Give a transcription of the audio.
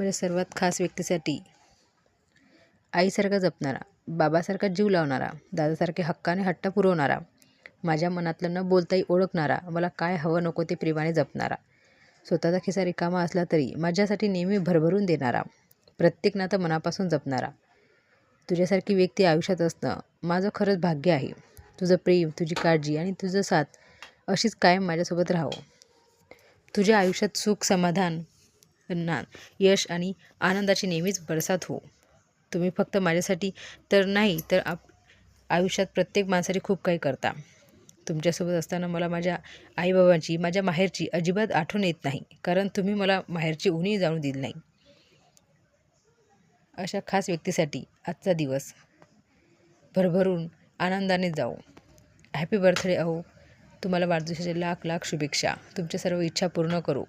माझ्या सर्वात खास व्यक्तीसाठी आईसारखा जपणारा, बाबासारखा जीव लावणारा, दादासारखे हक्काने हट्ट पुरवणारा, माझ्या मनातलं न बोलताही ओळखणारा, मला काय हवं नको ते प्रेमाने जपणारा, स्वतःचा खिसा रिकामा असला तरी माझ्यासाठी नेहमी भरभरून देणारा, प्रत्येक नातं मनापासून जपणारा. तुझ्यासारखी व्यक्ती आयुष्यात असणं माझं खरंच भाग्य आहे. तुझं प्रेम, तुझी काळजी आणि तुझं साथ अशीच कायम माझ्यासोबत राहो. तुझ्या आयुष्यात सुख, समाधान, यश आणि आनंदाची नेहमीच बरसात हो. तुम्ही फक्त माझ्यासाठी तर नाही तर आयुष्यात प्रत्येक माणसासाठी खूप काही करता. तुमच्यासोबत असताना मला माझ्या आईबाबांची, माझ्या माहेरची अजिबात आठवण येत नाही, कारण तुम्ही मला माहेरची उणीव जाणू दिली नाही. अशा खास व्यक्तीसाठी आजचा दिवस भरभरून आनंदाने जाओ. हॅपी बर्थडे अहो. तुम्हाला वाढदिवसाच्या लाख लाख शुभेच्छा. तुमच्या सर्व इच्छा पूर्ण करू.